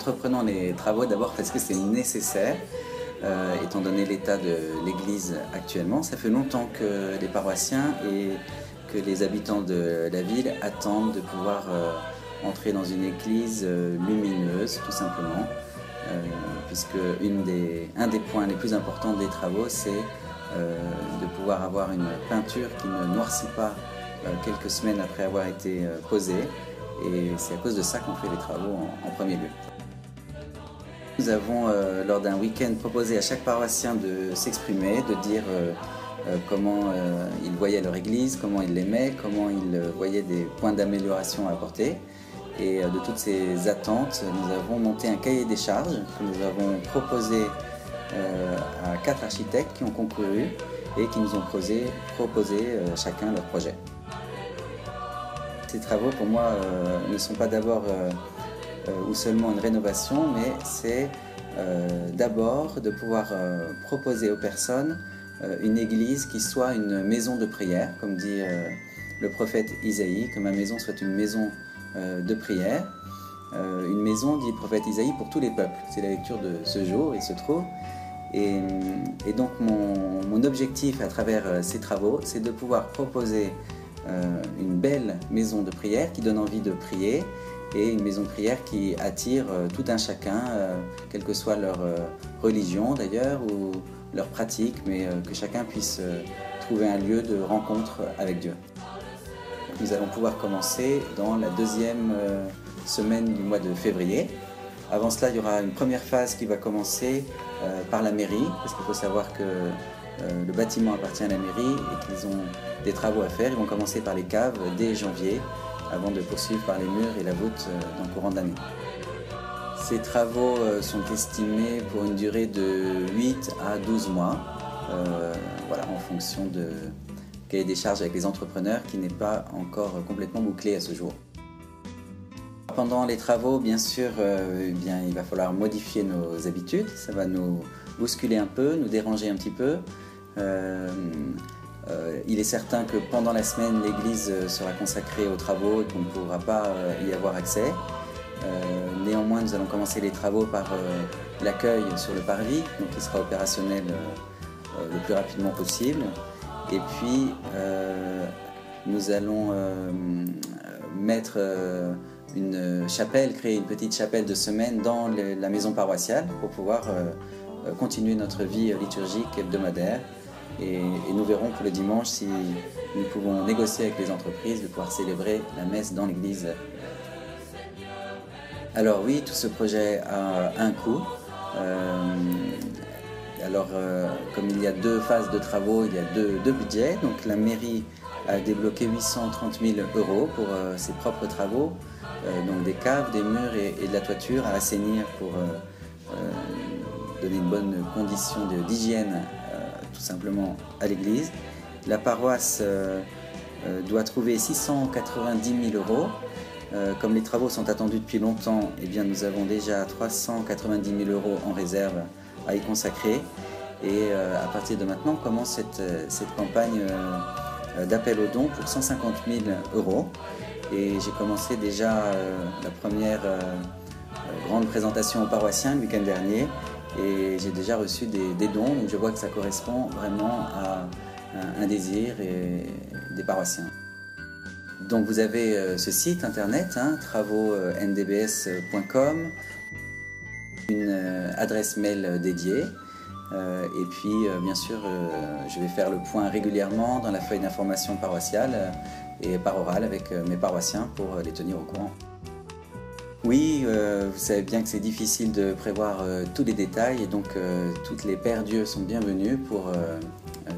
entreprenons les travaux d'abord parce que c'est nécessaire, étant donné l'état de l'église actuellement. Ça fait longtemps que les paroissiens et que les habitants de la ville attendent de pouvoir entrer dans une église lumineuse, tout simplement, puisque un des points les plus importants des travaux, c'est de pouvoir avoir une peinture qui ne noircit pas quelques semaines après avoir été posée, et c'est à cause de ça qu'on fait les travaux en premier lieu. Nous avons, lors d'un week-end, proposé à chaque paroissien de s'exprimer, de dire comment ils voyaient leur église, comment ils l'aimaient, comment ils voyaient des points d'amélioration à apporter. Et de toutes ces attentes, nous avons monté un cahier des charges que nous avons proposé à 4 architectes qui ont concouru et qui nous ont proposé chacun leur projet. Ces travaux, pour moi, ne sont pas d'abord ou seulement une rénovation, mais c'est d'abord de pouvoir proposer aux personnes une église qui soit une maison de prière, comme dit le prophète Isaïe, que ma maison soit une maison de prière. Une maison, dit le prophète Isaïe, pour tous les peuples. C'est la lecture de ce jour, il se trouve. Et donc mon objectif à travers ces travaux, c'est de pouvoir proposer une belle maison de prière qui donne envie de prier, et une maison de prière qui attire tout un chacun, quelle que soit leur religion d'ailleurs, ou leur pratique, mais que chacun puisse trouver un lieu de rencontre avec Dieu. Nous allons pouvoir commencer dans la deuxième semaine du mois de février. Avant cela, il y aura une première phase qui va commencer par la mairie, parce qu'il faut savoir que le bâtiment appartient à la mairie et qu'ils ont des travaux à faire. Ils vont commencer par les caves dès janvier, avant de poursuivre par les murs et la voûte dans le courant de l'année. Ces travaux sont estimés pour une durée de 8 à 12 mois, voilà, en fonction de cahier des charges avec les entrepreneurs qui n'est pas encore complètement bouclé à ce jour. Pendant les travaux, bien sûr, il va falloir modifier nos habitudes. Ça va nous bousculer un peu, nous déranger un petit peu. Il est certain que pendant la semaine, l'église sera consacrée aux travaux et qu'on ne pourra pas y avoir accès. Néanmoins, nous allons commencer les travaux par l'accueil sur le parvis, donc qui sera opérationnel le plus rapidement possible. Et puis, nous allons mettre une chapelle, créer une petite chapelle de semaine dans la maison paroissiale pour pouvoir continuer notre vie liturgique hebdomadaire. Et nous verrons pour le dimanche si nous pouvons négocier avec les entreprises de pouvoir célébrer la messe dans l'église. Alors oui, tout ce projet a un coût. Comme il y a 2 phases de travaux, il y a deux budgets. Donc la mairie a débloqué 830 000 € pour ses propres travaux, donc des caves, des murs et de la toiture à assainir pour donner une bonne condition d'hygiène tout simplement à l'église. La paroisse doit trouver 690 000 €. Comme les travaux sont attendus depuis longtemps, eh bien nous avons déjà 390 000 € en réserve à y consacrer. Et à partir de maintenant, on commence cette campagne d'appel aux dons pour 150 000 €. Et j'ai commencé déjà la première grande présentation aux paroissiens le week-end dernier. Et j'ai déjà reçu des dons, donc je vois que ça correspond vraiment à un désir des paroissiens. Donc vous avez ce site internet, travaux-ndbs.com, une adresse mail dédiée, et puis bien sûr je vais faire le point régulièrement dans la feuille d'information paroissiale et par oral avec mes paroissiens pour les tenir au courant. Oui, vous savez bien que c'est difficile de prévoir tous les détails, et donc toutes les Pères Dieu sont bienvenus pour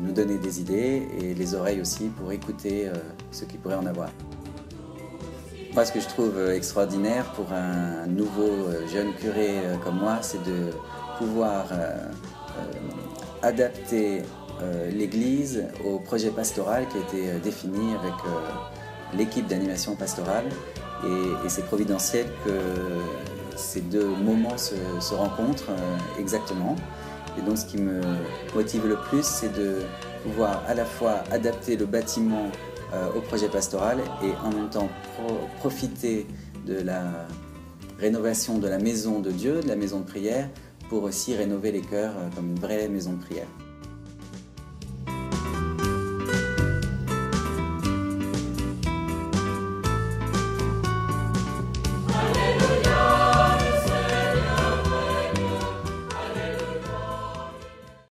nous donner des idées, et les oreilles aussi pour écouter ce qui pourrait en avoir. Moi, ce que je trouve extraordinaire pour un nouveau jeune curé comme moi, c'est de pouvoir adapter l'Église au projet pastoral qui a été défini avec l'équipe d'animation pastorale. Et c'est providentiel que ces 2 moments se rencontrent exactement. Et donc ce qui me motive le plus, c'est de pouvoir à la fois adapter le bâtiment au projet pastoral et en même temps profiter de rénovation de la maison de Dieu, de la maison de prière, pour aussi rénover les cœurs comme une vraie maison de prière.